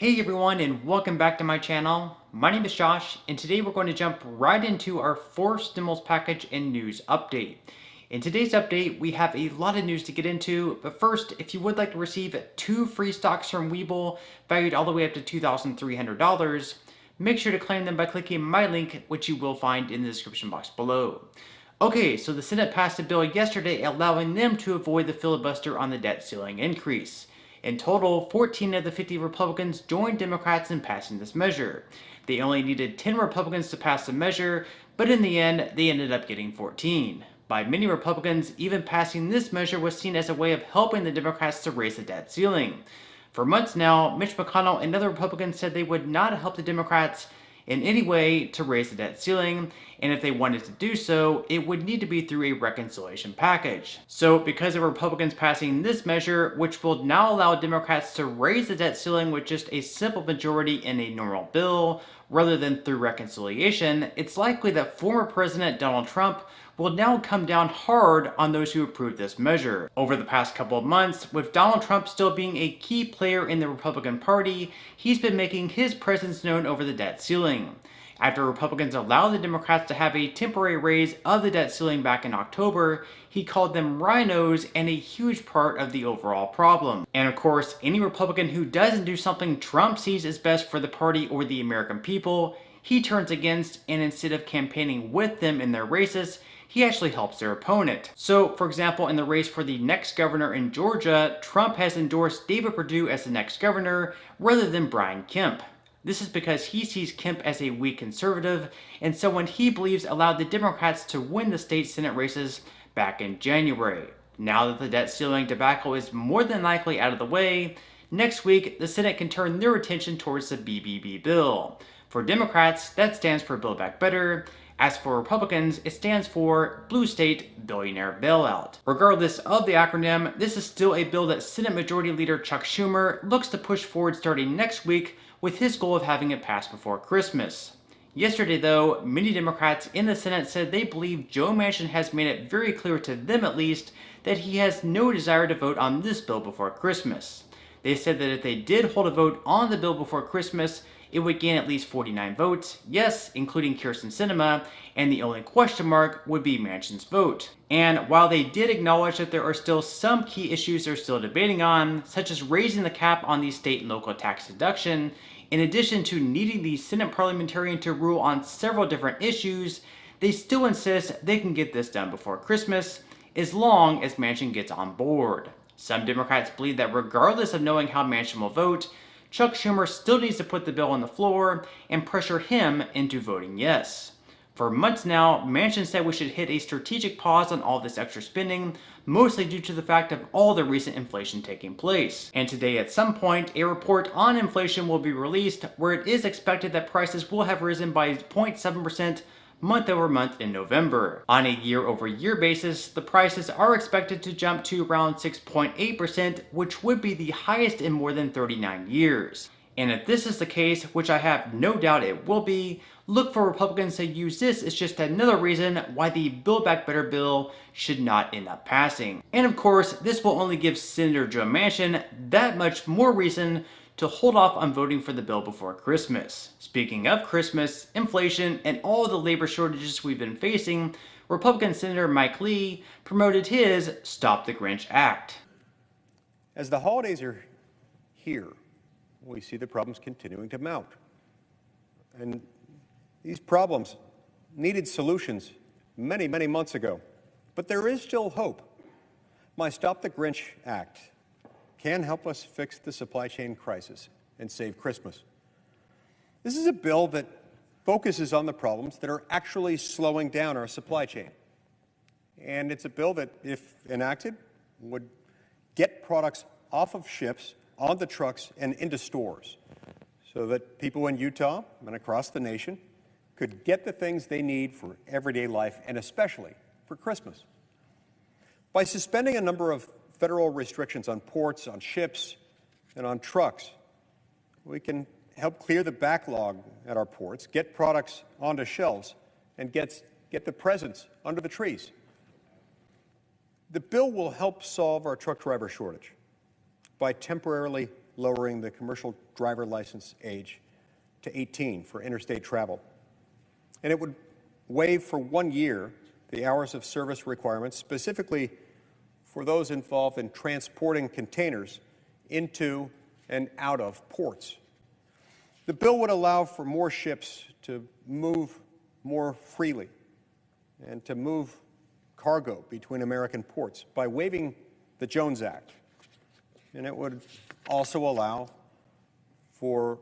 Hey everyone, and welcome back to my channel. My name is Josh, and today we're going to jump right into our fourth stimulus package and news update. In today's update, we have a lot of news to get into, but first, if you would like to receive 2 free stocks from Webull, valued all the way up to $2,300, make sure to claim them by clicking my link, which you will find in the description box below. Okay, so the Senate passed a bill yesterday allowing them to avoid the filibuster on the debt ceiling increase. In total, 14 of the 50 Republicans joined Democrats in passing this measure. They only needed 10 Republicans to pass the measure, but in the end, they ended up getting 14. By many Republicans, even passing this measure was seen as a way of helping the Democrats to raise the debt ceiling. For months now, Mitch McConnell and other Republicans said they would not help the Democrats in any way to raise the debt ceiling, and if they wanted to do so, it would need to be through a reconciliation package. So because of Republicans passing this measure, which will now allow Democrats to raise the debt ceiling with just a simple majority in a normal bill, rather than through reconciliation, it's likely that former President Donald Trump will now come down hard on those who approved this measure. Over the past couple of months, with Donald Trump still being a key player in the Republican Party, he's been making his presence known over the debt ceiling. After Republicans allowed the Democrats to have a temporary raise of the debt ceiling back in October, he called them rhinos and a huge part of the overall problem. And of course, any Republican who doesn't do something Trump sees as best for the party or the American people, he turns against, and instead of campaigning with them in their races, he actually helps their opponent. So, for example, in the race for the next governor in Georgia, Trump has endorsed David Perdue as the next governor rather than Brian Kemp. This is because he sees Kemp as a weak conservative and someone he believes allowed the Democrats to win the state Senate races back in January. Now that the debt ceiling debacle is more than likely out of the way, next week the Senate can turn their attention towards the BBB bill. For Democrats, that stands for Build Back Better. As for Republicans, it stands for Blue State Billionaire Bailout. Regardless of the acronym, this is still a bill that Senate Majority Leader Chuck Schumer looks to push forward starting next week, with his goal of having it passed before Christmas. Yesterday, though, many Democrats in the Senate said they believe Joe Manchin has made it very clear to them at least that he has no desire to vote on this bill before Christmas. They said that if they did hold a vote on the bill before Christmas, it would gain at least 49 votes, yes, including Kyrsten Sinema, and the only question mark would be Manchin's vote. And while they did acknowledge that there are still some key issues they're still debating on, such as raising the cap on the state and local tax deduction, in addition to needing the Senate parliamentarian to rule on several different issues, they still insist they can get this done before Christmas, as long as Manchin gets on board. Some Democrats believe that regardless of knowing how Manchin will vote, Chuck Schumer still needs to put the bill on the floor and pressure him into voting yes. For months now, Manchin said we should hit a strategic pause on all this extra spending, mostly due to the fact of all the recent inflation taking place. And today at some point, a report on inflation will be released where it is expected that prices will have risen by 0.7% month over month in November. On a year-over-year basis, the prices are expected to jump to around 6.8%, which would be the highest in more than 39 years. And if this is the case, which I have no doubt it will be, look for Republicans to use this as just another reason why the Build Back Better bill should not end up passing. And of course, this will only give Senator Joe Manchin that much more reason to hold off on voting for the bill before Christmas. Speaking of Christmas, inflation, and all the labor shortages we've been facing, Republican Senator Mike Lee promoted his Stop the Grinch Act. As the holidays are here, we see the problems continuing to mount. And these problems needed solutions many, many months ago. But there is still hope. My Stop the Grinch Act can help us fix the supply chain crisis and save Christmas. This is a bill that focuses on the problems that are actually slowing down our supply chain. And it's a bill that, if enacted, would get products off of ships, onto trucks, and into stores, so that people in Utah and across the nation could get the things they need for everyday life, and especially for Christmas. By suspending a number of federal restrictions on ports, on ships, and on trucks, we can help clear the backlog at our ports, get products onto shelves, and get the presents under the trees. The bill will help solve our truck driver shortage by temporarily lowering the commercial driver license age to 18 for interstate travel. And it would waive for 1 year the hours of service requirements, specifically for those involved in transporting containers into and out of ports. The bill would allow for more ships to move more freely and to move cargo between American ports by waiving the Jones Act. And it would also allow for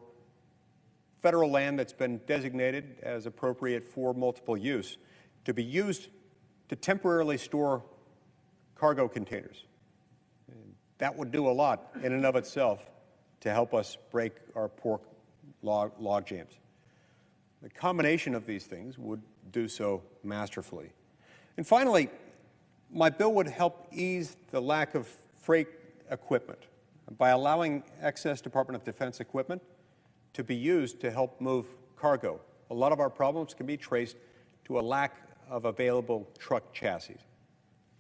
federal land that's been designated as appropriate for multiple use to be used to temporarily store cargo containers. And that would do a lot in and of itself to help us break our pork log jams. The combination of these things would do so masterfully. And finally, my bill would help ease the lack of freight equipment by allowing excess Department of Defense equipment to be used to help move cargo. A lot of our problems can be traced to a lack of available truck chassis.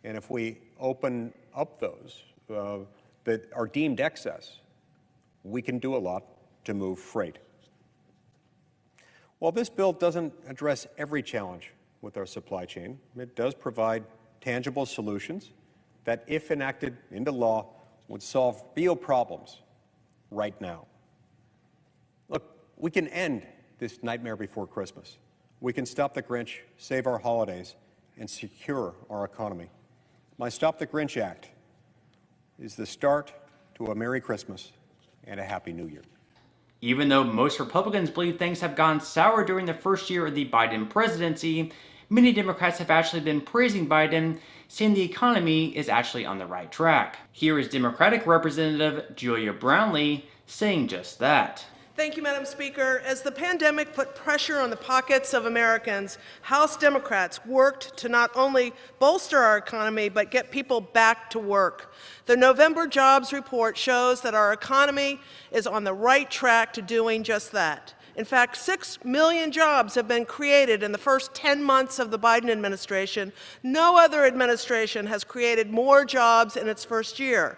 And if we open up those that are deemed excess, we can do a lot to move freight. While this bill doesn't address every challenge with our supply chain, it does provide tangible solutions that, if enacted into law, would solve real problems right now. Look, we can end this nightmare before Christmas. We can stop the Grinch, save our holidays, and secure our economy. My Stop the Grinch Act is the start to a Merry Christmas and a Happy New Year. Even though most Republicans believe things have gone sour during the first year of the Biden presidency, many Democrats have actually been praising Biden, saying the economy is actually on the right track. Here is Democratic Representative Julia Brownley saying just that. Thank you, Madam Speaker. As the pandemic put pressure on the pockets of Americans, House Democrats worked to not only bolster our economy, but get people back to work. The November jobs report shows that our economy is on the right track to doing just that. In fact, 6 million jobs have been created in the first 10 months of the Biden administration. No other administration has created more jobs in its first year.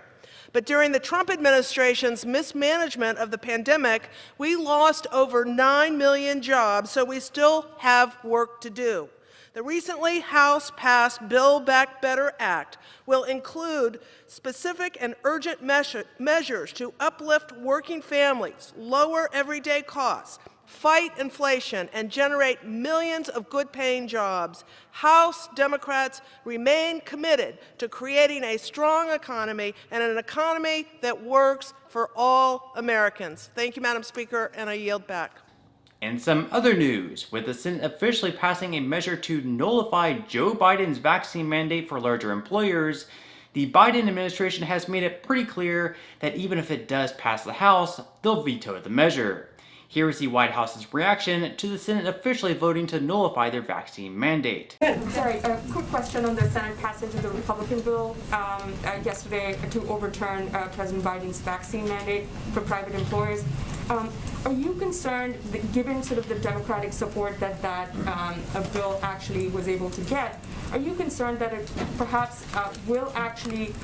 But during the Trump administration's mismanagement of the pandemic, we lost over 9 million jobs, so we still have work to do. The recently House-passed Build Back Better Act will include specific and urgent measures to uplift working families, lower everyday costs, fight inflation, and generate millions of good-paying jobs. House Democrats remain committed to creating a strong economy and an economy that works for all Americans. Thank you, Madam Speaker, and I yield back. And some other news, with the Senate officially passing a measure to nullify Joe Biden's vaccine mandate for larger employers, the Biden administration has made it pretty clear that even if it does pass the House, they'll veto the measure. Here is the White House's reaction to the Senate officially voting to nullify their vaccine mandate. Sorry, a quick question on the Senate passage of the Republican bill yesterday to overturn President Biden's vaccine mandate for private employers. Are you concerned, that given sort of the Democratic support that a bill actually was able to get, are you concerned that it perhaps will actually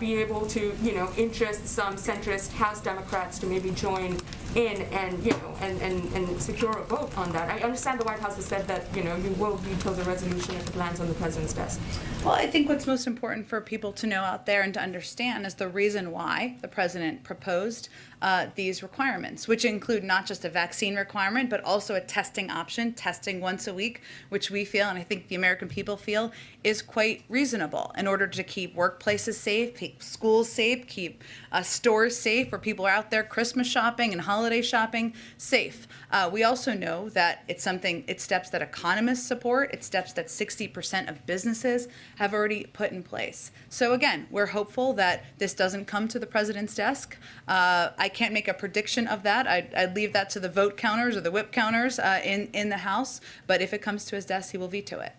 be able to, interest some centrist House Democrats to maybe join in and secure a vote on that? I understand the White House has said that, you will veto the resolution if it lands on the president's desk. Well, I think what's most important for people to know out there and to understand is the reason why the president proposed these requirements, which include not just a vaccine requirement, but also a testing option, testing once a week, which we feel, and I think the American people feel, is quite reasonable in order to keep workplaces safe, keep schools safe, keep stores safe where people are out there Christmas shopping and holiday shopping safe. We also know that it's steps that economists support, it's steps that 60% of businesses have already put in place. So again, we're hopeful that this doesn't come to the president's desk. I can't make a prediction of that. I'd leave that to the vote counters or the whip counters in the House, but if it comes to his desk, he will veto it.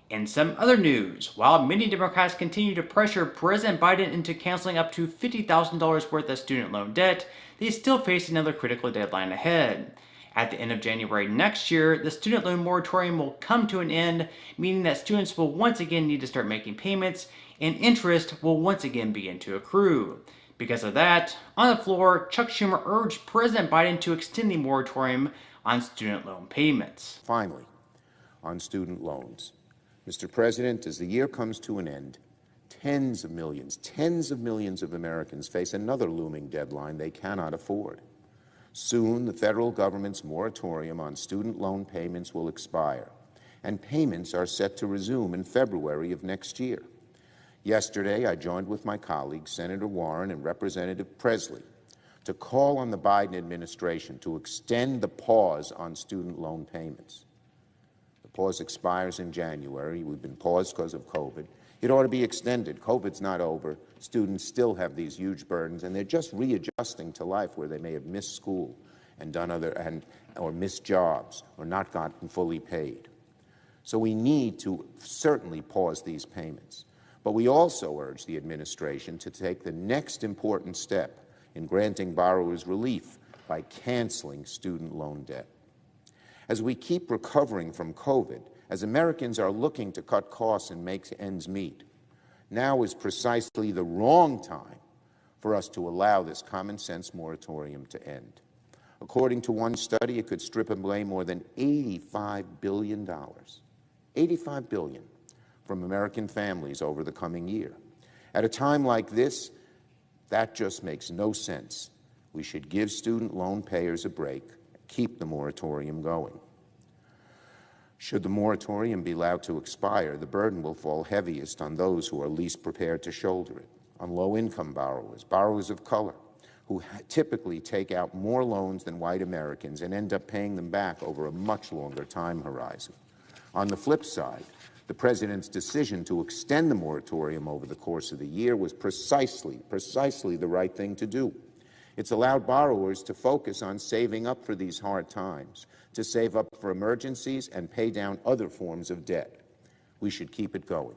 In some other news, while many Democrats continue to pressure President Biden into canceling up to $50,000 worth of student loan debt, they still face another critical deadline ahead. At the end of January next year, the student loan moratorium will come to an end, meaning that students will once again need to start making payments, and interest will once again begin to accrue. Because of that, on the floor, Chuck Schumer urged President Biden to extend the moratorium on student loan payments. Finally, on student loans, Mr. President, as the year comes to an end, tens of millions of Americans face another looming deadline they cannot afford. Soon, the federal government's moratorium on student loan payments will expire, and payments are set to resume in February of next year. Yesterday, I joined with my colleagues, Senator Warren and Representative Presley, to call on the Biden administration to extend the pause on student loan payments. The pause expires in January. We've been paused because of COVID. It ought to be extended. COVID's not over. Students still have these huge burdens, and they're just readjusting to life where they may have missed school and done or missed jobs or not gotten fully paid. So we need to certainly pause these payments. But we also urge the administration to take the next important step in granting borrowers relief by canceling student loan debt. As we keep recovering from COVID, as Americans are looking to cut costs and make ends meet, now is precisely the wrong time for us to allow this common sense moratorium to end. According to one study, it could strip away more than $85 billion, $85 billion, from American families over the coming year. At a time like this, that just makes no sense. We should give student loan payers a break, keep the moratorium going. Should the moratorium be allowed to expire, the burden will fall heaviest on those who are least prepared to shoulder it, on low-income borrowers, borrowers of color, who typically take out more loans than white Americans and end up paying them back over a much longer time horizon. On the flip side, the President's decision to extend the moratorium over the course of the year was precisely the right thing to do. It's allowed borrowers to focus on saving up for these hard times, to save up for emergencies and pay down other forms of debt. We should keep it going.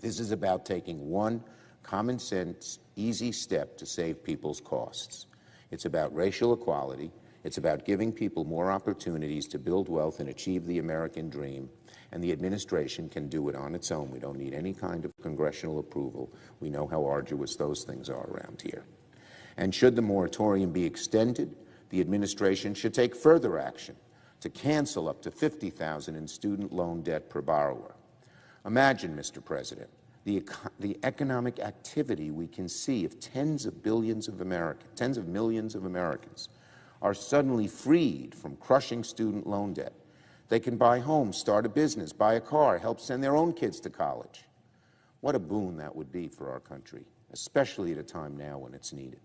This is about taking one common sense, easy step to save people's costs. It's about racial equality. It's about giving people more opportunities to build wealth and achieve the American dream. And the administration can do it on its own. We don't need any kind of congressional approval. We know how arduous those things are around here. And should the moratorium be extended, the administration should take further action to cancel up to $50,000 in student loan debt per borrower. Imagine, Mr. President, the economic activity we can see if tens of millions of Americans are suddenly freed from crushing student loan debt. They can buy homes, start a business, buy a car, help send their own kids to college. What a boon that would be for our country, especially at a time now when it's needed.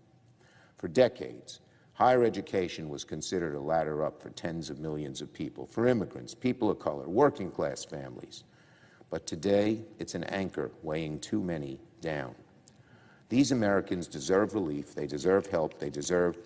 For decades, higher education was considered a ladder up for tens of millions of people, for immigrants, people of color, working class families. But today, it's an anchor weighing too many down. These Americans deserve relief, they deserve help, they deserve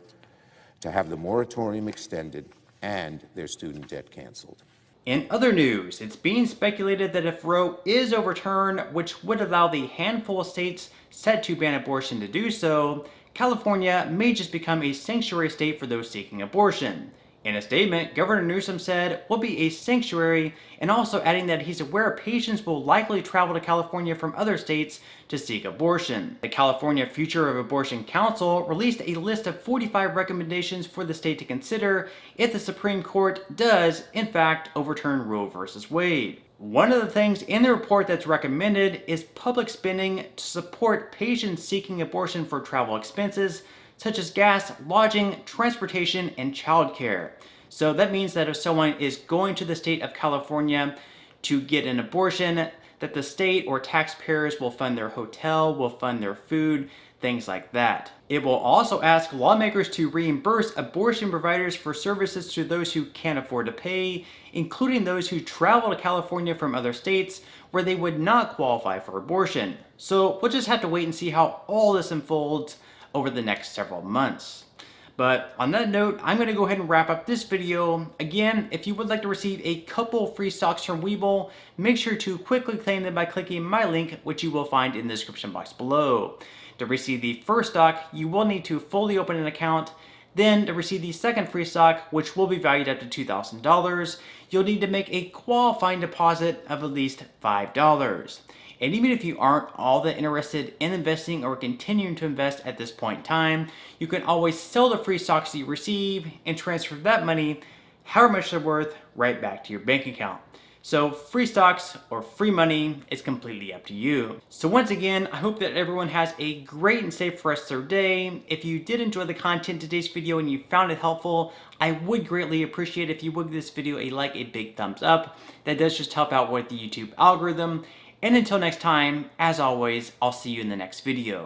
to have the moratorium extended and their student debt canceled. In other news, it's being speculated that if Roe is overturned, which would allow the handful of states set to ban abortion to do so, California may just become a sanctuary state for those seeking abortion. In a statement, Governor Newsom said we'll be a sanctuary, and also adding that he's aware patients will likely travel to California from other states to seek abortion. The California Future of Abortion Council released a list of 45 recommendations for the state to consider if the Supreme Court does, in fact, overturn Roe v. Wade. One of the things in the report that's recommended is public spending to support patients seeking abortion for travel expenses, such as gas, lodging, transportation, and childcare. So that means that if someone is going to the state of California to get an abortion, that the state or taxpayers will fund their hotel, will fund their food, things like that. It will also ask lawmakers to reimburse abortion providers for services to those who can't afford to pay, including those who travel to California from other states where they would not qualify for abortion. So we'll just have to wait and see how all this unfolds over the next several months. But on that note, I'm going to go ahead and wrap up this video. Again, if you would like to receive a couple free stocks from Webull, make sure to quickly claim them by clicking my link, which you will find in the description box below. To receive the first stock, you will need to fully open an account. Then to receive the second free stock, which will be valued up to $2,000, you'll need to make a qualifying deposit of at least $5. And even if you aren't all that interested in investing or continuing to invest at this point in time, you can always sell the free stocks that you receive and transfer that money, however much they're worth, right back to your bank account. So free stocks or free money is completely up to you. So once again, I hope that everyone has a great and safe rest of their day. If you did enjoy the content in today's video and you found it helpful, I would greatly appreciate if you would give this video a big thumbs up. That does just help out with the YouTube algorithm. And until next time, as always, I'll see you in the next video.